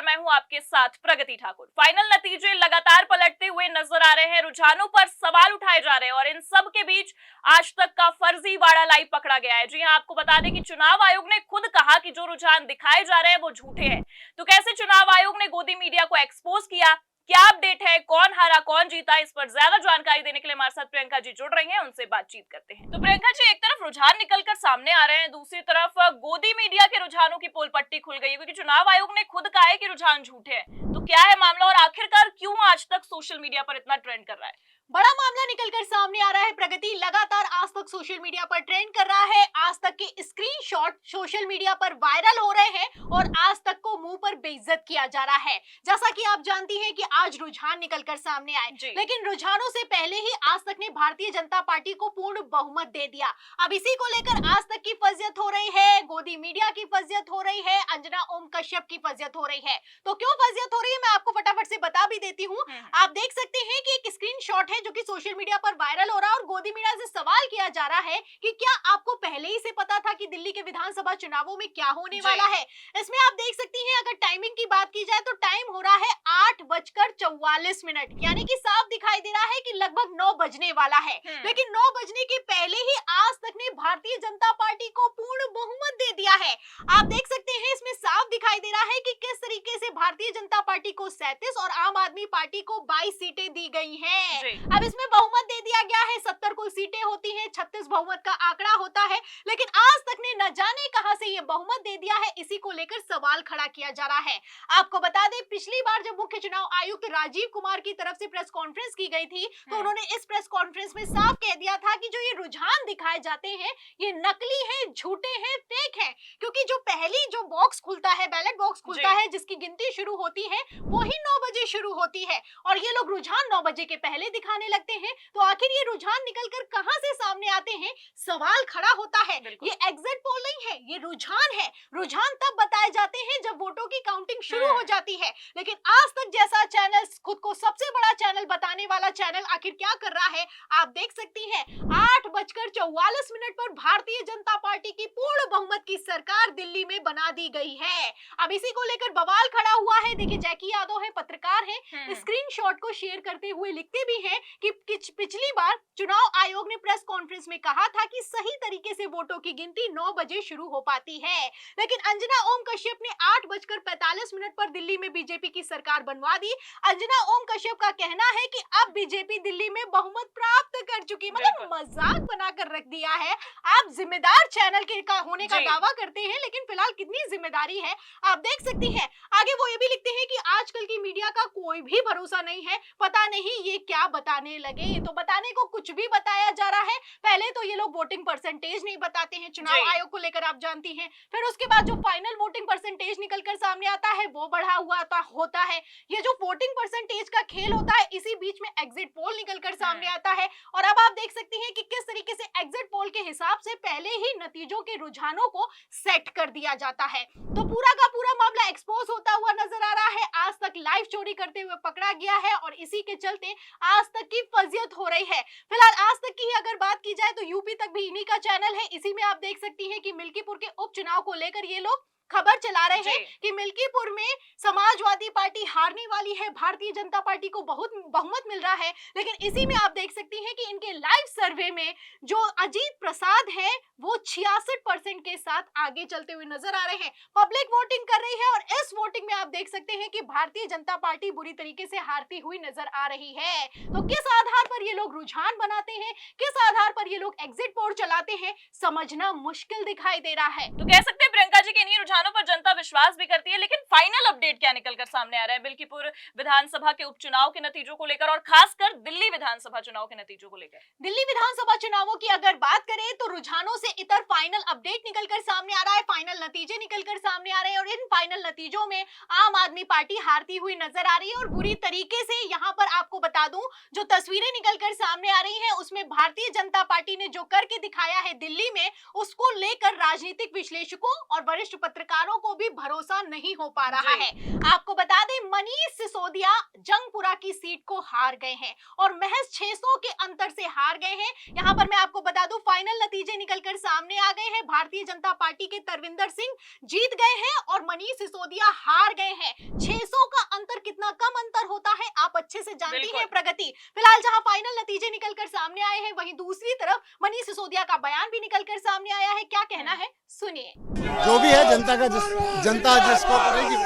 और मैं हूं आपके साथ प्रगति ठाकुर। फाइनल नतीजे लगातार पलटते हुए नजर आ रहे हैं, रुझानों पर सवाल उठाए जा रहे हैं और इन सब के बीच आज तक का फर्जीवाड़ा लाइव पकड़ा गया है। जी हां, आपको बता दें कि चुनाव आयोग ने खुद कहा कि जो रुझान दिखाए जा रहे हैं वो झूठे हैं। तो कैसे चुनाव आयोग ने गोदी मीडिया को एक्सपोज किया, क्या अपडेट है, कौन हारा कौन जीता, इस पर ज्यादा जानकारी देने के लिए हमारे साथ प्रियंका जी जुड़ रही हैं, उनसे बातचीत करते हैं। तो प्रियंका जी, एक तरफ रुझान निकलकर सामने आ रहे हैं, दूसरी तरफ गोदी मीडिया के रुझानों की पोल पट्टी खुल गई है, क्योंकि चुनाव आयोग ने खुद कहा है कि रुझान झूठे हैं। तो क्या है मामला और आखिरकार क्यों आज तक सोशल मीडिया पर इतना ट्रेंड कर रहा है? बड़ा मामला निकलकर सामने आ रहा है प्रगति। लगातार आज तक सोशल मीडिया पर ट्रेंड कर रहा है। आज तक के स्क्रीनशॉट सोशल मीडिया पर वायरल हो रहे हैं और आज तक को मुंह पर बेइज्जत किया जा रहा है। जैसा कि आप जानती हैं कि आज रुझान निकलकर सामने आए, लेकिन रुझानों से पहले ही आज तक ने भारतीय जनता पार्टी को पूर्ण बहुमत दे दिया। अब इसी को लेकर आज तक की फजियत हो रही है, गोदी मीडिया की फजियत हो रही है, अंजना ओम कश्यप की फजियत हो रही है। तो क्यों फजियत हो रही है मैं आपको फटाफट से बता भी देती हूँ। आप देख सकते हैं कि एक स्क्रीनशॉट है जो कि सोशल मीडिया पर वायरल हो रहा है और गोदी मीडिया से सवाल किया जा रहा है कि क्या आपको पहले ही से पता था कि दिल्ली के विधानसभा चुनावों में क्या होने वाला है। इसमें आप देख सकती हैं, अगर टाइमिंग की बात की जाए तो टाइम हो रहा है 8:44, यानी कि साफ दिखाई दे रहा है कि लगभग 9 बजने वाला है। लेकिन 9 बजने के पहले ही आज तक ने भारतीय जनता पार्टी को पूर्ण बहुमत दे दिया है। आप देख सकते हैं, इसमें साफ दिखाई दे रहा है कि किस तरीके से भारतीय जनता पार्टी को 37 और आम आदमी पार्टी को 22 सीटें दी गई हैं। अब इसमें बहुमत दे दिया गया है, 70 कुल सीटें होती हैं, 36 बहुमत का आंकड़ा होता है, लेकिन आज तक ने न जाने कहां से ये बहुमत दे दिया है। इसी को लेकर सवाल खड़ा किया जा रहा है। आपको बता दें, पिछली बार जब मुख्य चुनाव आयुक्त राजीव कुमार की तरफ से प्रेस कॉन्फ्रेंस की गई थी तो उन्होंने इस प्रेस कॉन्फ्रेंस में साफ कह दिया था कि जो ये रुझान दिखाए जाते हैं ये नकली हैं, झूठे हैं, फेक हैं, क्योंकि जो पहली जो बॉक्स खुलता है, बैलेट बॉक्स खुलता है, जिसकी गिनती शुरू होती है वो ही 9 बजे शुरू होती है और ये लोग रुझान 9 बजे के पहले दिखाने लगते हैं। तो आखिर ये रुझान निकलकर कहां से सामने आते हैं, सवाल खड़ा होता है। ये एग्जिट पोल नहीं है, ये रुझान है। रुझान तब बताए जाते हैं जब वोटों की काउंटिंग शुरू हो जाती है, लेकिन आज तक जैसा चैनल, खुद को सबसे बड़ा चैनल बताने वाला चैनल आखिर क्या कर रहा है आप देख सकती हैं। 8:44 पर भारतीय जनता पार्टी की पूर्ण बहुमत की सरकार दिल्ली में बना दी गई है। अब इसी को लेकर बवाल खड़ा हुआ है। देखिए, जैकी यादव है, पत्रकार हैं, स्क्रीनशॉट को शेयर करते हुए लिखते भी हैं कि पिछली बार चुनाव आयोग ने प्रेस कॉन्फ्रेंस में कहा था कि सही तरीके से वोटों की गिनती 9 बजे शुरू हो पाती है, लेकिन अंजना ओम कश्यप ने 8:45 पर दिल्ली में बीजेपी की सरकार बनवा दी। अंजना ओम कश्यप का कहना है कि अब बीजेपी दिल्ली में बहुमत प्राप्त कर चुकी, मतलब मजाक बनाकर रख दिया है। आप जिम्मेदार चैनल के होने का दावा करते हैं, लेकिन फिलहाल कितनी जिम्मेदारी है आप देख सकती हैं। आगे वो ये भी लिखते हैं कि आजकल की मीडिया का कोई भी भरोसा नहीं है, पता नहीं ये क्या बताने लगे। तो बताने को कुछ भी बताया जा रहा है। पहले तो ये लोग वोटिंग परसेंटेज नहीं बताते हैं चुनाव आयोग को लेकर, आप जानती हैं, फिर उसके बाद जो फाइनल वोटिंग परसेंटेज निकलकर सामने आता है वो बढ़ा हुआ होता है। ये जो वोटिंग परसेंटेज का खेल होता है, इसी बीच में एग्जिट पोल निकलकर सामने आता है और अब आप देख सकती हैं कि किस तरीके से एग्जिट पोल के हिसाब से पहले ही नतीजों के रुझानों को सेट कर दिया जाता है। तो पूरा का पूरा मामला एक्सपोज होता हुआ नजर आ रहा है। आज तक लाइव चोरी करते हुए पकड़ा गया है और इसी के चलते आज तक की फजियत हो रही है। फिलहाल आज तक की अगर बात की जाए तो यूपी तक भी इन्हीं का चैनल है। इसी में आप देख सकती हैं कि मिल्कीपुर के उपचुनाव को लेकर ये लोग खबर चला रहे हैं कि मिल्कीपुर में समाजवादी पार्टी हारने वाली है, भारतीय जनता पार्टी को बहुत बहुमत मिल रहा है। लेकिन इसी में आप देख सकती हैं कि इनके लाइव सर्वे में जो अजीत प्रसाद है वो 66% के साथ आगे चलते हुए नजर आ रहे हैं। पब्लिक वोटिंग कर रही है और इस वोटिंग में आप देख सकते हैं कि भारतीय जनता पार्टी बुरी तरीके से हारती हुई नजर आ रही है। तो किस आधार पर ये लोग रुझान बनाते हैं, किस आधार पर ये लोग एग्जिट पोल चलाते हैं, समझना मुश्किल दिखाई दे रहा है। तो कह सकते हैं प्रियंका जी के रुझानों पर जनता विश्वास भी करती है, लेकिन फाइनल अपडेट क्या निकलकर सामने आ रहा है मिल्कीपुर विधानसभा के उपचुनाव के नतीजों को लेकर और खासकर दिल्ली विधानसभा चुनाव के नतीजों को लेकर? दिल्ली विधानसभा चुनावों की अगर बात करें तो रुझानों से इतर फाइनल अपडेट निकलकर सामने आ रहा है, फाइनल नतीजे निकलकर सामने आ रहे हैं और इन फाइनल नतीजों में आम आदमी पार्टी हारती हुई नजर आ रही है और बुरी तरीके से। यहाँ पर आपको बता दूं, जो तस्वीरें निकलकर सामने आ रही हैं उसमें भारतीय जनता पार्टी ने जो करके दिखाया है दिल्ली में, उसको लेकर राजनीतिक विश्लेषकों और वरिष्ठ पत्रकारों को भी भरोसा नहीं हो पा रहा है। आपको बता दें, मनीष सिसोदिया जंगपुरा की सीट को हार गए हैं और महज 600 के अंतर से हार गए हैं। यहाँ पर मैं आपको बता दूं, फाइनल नतीजे निकलकर सामने आ आ गए हैं। भारतीय जनता पार्टी के तरविंदर सिंह जीत गए हैं और मनीष सिसोदिया हार गए हैं। 600 का अंतर कितना कम अंतर होता है आप अच्छे से जानती हैं प्रगति। फिलहाल जहां फाइनल नतीजे निकलकर सामने आए हैं, वहीं दूसरी तरफ मनीष सिसोदिया का बयान भी निकलकर सामने आया है। क्या कहना है सुनिए। जो भी है जनता जिसको करेगी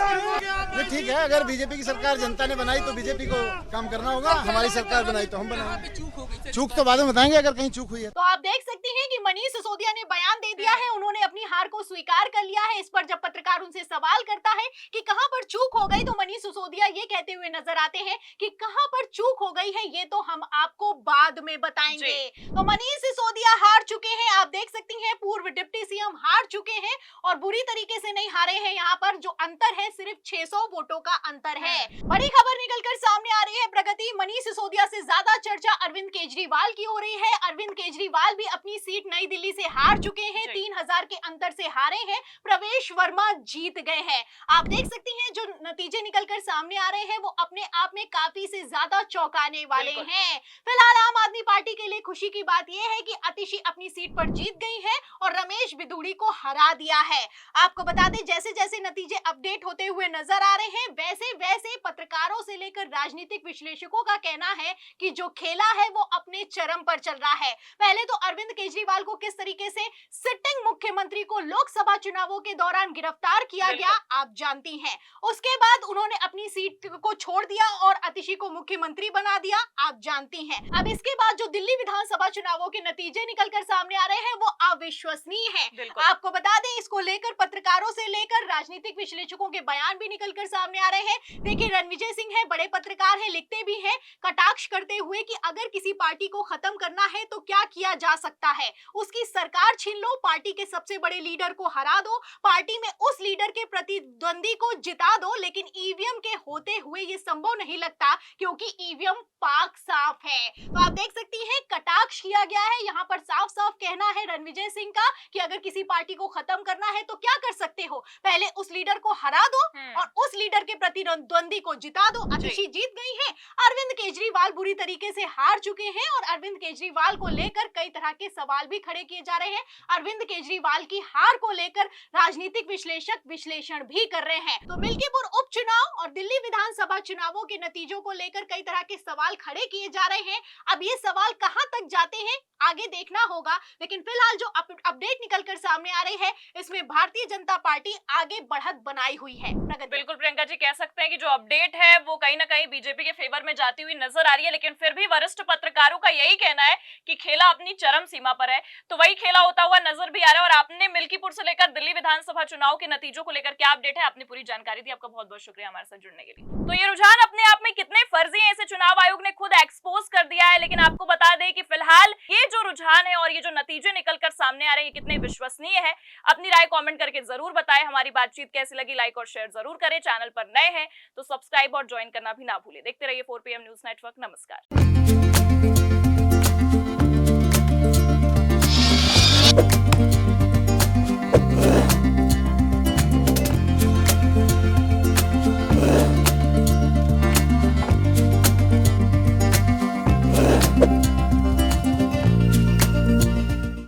ये ठीक है। अगर बीजेपी की सरकार जनता ने बनाई तो बीजेपी को काम करना होगा, हमारी सरकार बनाई तो हम बनाएंगे। चूक तो बाद में बताएंगे अगर कहीं चूक हुई है। तो आप देख सकते हैं कि मनीष सिसोदिया ने बयान दे दिया है, उन्होंने अपनी हार को स्वीकार कर लिया है। इस पर जब पत्रकार उनसे सवाल करता है कि कहां पर चूक हो गई, तो मनीष सिसोदिया ये कहते हुए नजर आते हैं कि कहां पर चूक हो गई है ये तो हम आपको बाद में बताएंगे। तो मनीष सिसोदिया हार चुके हैं। आप देख सकती हैं पूर्व डिप्टी सीएम हार चुके हैं और बुरी तरीके से नहीं हारे हैं। यहाँ पर जो अंतर है सिर्फ 600 वोटों का अंतर है। बड़ी खबर निकलकर सामने आ रही है प्रगति। मनीष सिसोदिया से ज्यादा चर्चा अरविंद केजरीवाल की हो रही है। अरविंद केजरीवाल भी अपनी सीट नई दिल्ली से हार चुके हैं, 3000 के अंतर से हारे हैं। प्रवेश वर्मा जीत गए हैं। आप देख सकती हैं जो नतीजे निकलकर सामने आ रहे हैं वो अपने आप में काफी से ज्यादा चौंकाने वाले हैं। फिलहाल आम आदमी पार्टी के लिए खुशी की बात यह है कि अतिशी अपनी सीट पर जीत गई है और रमेश बिधूड़ी को हरा दिया है। आपको बता दें जैसे जैसे नतीजे अपडेट होते हुए नजर आ रहे हैं वैसे वैसे पत्रकारों से लेकर राजनीतिक विश्लेषकों का कहना है कि जो खेला है वो अपने चरम पर चल रहा है। पहले तो अरविंद केजरीवाल को किस तरीके से सिटिंग मुख्यमंत्री को लोकसभा चुनावों के दौरान गिरफ्तार किया गया आप जानती हैं। उसके बाद उन्होंने अपनी सीट को छोड़ दिया और अतिशी को मुख्यमंत्री बना दिया आप जानती हैं। अब इसके बाद जो दिल्ली विधानसभा चुनावों के नतीजे निकलकर सामने आ रहे हैं वो अविश्वसनीय है। आपको बता दें इसको लेकर पत्रकारों से लेकर राजनीतिक विश्लेषकों के बयान भी निकलकर सामने आ रहे हैं। देखिए रणविजय सिंह है, बड़े पत्रकार हैं, लिखते भी हैं कटाक्ष करते हुए कि अगर किसी पार्टी को खत्म करना है तो क्या किया जा सकता है, उसकी सरकार छीन लो, पार्टी के सबसे बड़े लीडर को हरा दो, पार्टी में उस लीडर के प्रतिद्वंदी को जिता दो। लेकिन ईवीएम के होते हुए ये संभव नहीं लगता क्योंकि ईवीएम पाक साफ है। तो आप देख सकती हैं कटाक्ष किया गया है। यहाँ पर साफ साफ कहना है रणविजय सिंह का कि अगर किसी पार्टी को खत्म करना है तो क्या कर सकते हो, पहले उस लीडर को हरा दो और उस लीडर के प्रतिद्वंदी को जिता दो। अतिशी जीत गई है। अरविंद केजरीवाल बुरी तरीके से हार चुके हैं और अरविंद केजरीवाल को लेकर कई तरह के सवाल भी खड़े किए जा रहे हैं। अरविंद केजरीवाल की हार को लेकर राजनीतिक विश्लेषक विश्लेषण भी कर रहे हैं। तो मिल्कीपुर उपचुनाव और दिल्ली विधानसभा चुनावों के नतीजों को लेकर कई तरह के सवाल खड़े किए जा रहे हैं। अब ये सवाल कहां तक जाते हैं आगे देखना होगा, लेकिन फिलहाल जो अपडेट निकलकर सामने आ रही है इसमें भारतीय जनता पार्टी आगे बढ़त बनाई हुई है। बिल्कुल प्रियंका जी, कह सकते हैं कि जो अपडेट है वो कहीं ना कहीं बीजेपी के फेवर में जाती हुई नजर आ रही है, लेकिन फिर भी वरिष्ठ पत्रकारों का यही कहना है कि खेला अपनी चरम सीमा पर है। तो वही खेला होता हुआ नजर भी आ रहा है। और आपने मिल्कीपुर से लेकर दिल्ली विधानसभा चुनाव के नतीजों को लेकर क्या अपडेट है, आपने पूरी जानकारी दी। आपका बहुत बहुत शुक्रिया हमारे साथ जुड़ने के लिए। तो ये रुझान अपने आप में कितने फर्जी है इसे चुनाव आयोग ने खुद एक्सपोज कर दिया है, लेकिन आपको बता दें कि फिलहाल ये जो रुझान है और ये जो नतीजे निकलकर सामने आ रहे हैं कितने विश्वसनीय है, अपनी राय कमेंट करके जरूर बताएं। हमारी बातचीत कैसी लगी लाइक और शेयर जरूर करें। चैनल पर नए हैं तो सब्सक्राइब और ज्वाइन करना भी ना भूलें। देखते रहिए 4 PM न्यूज नेटवर्क। नमस्कार।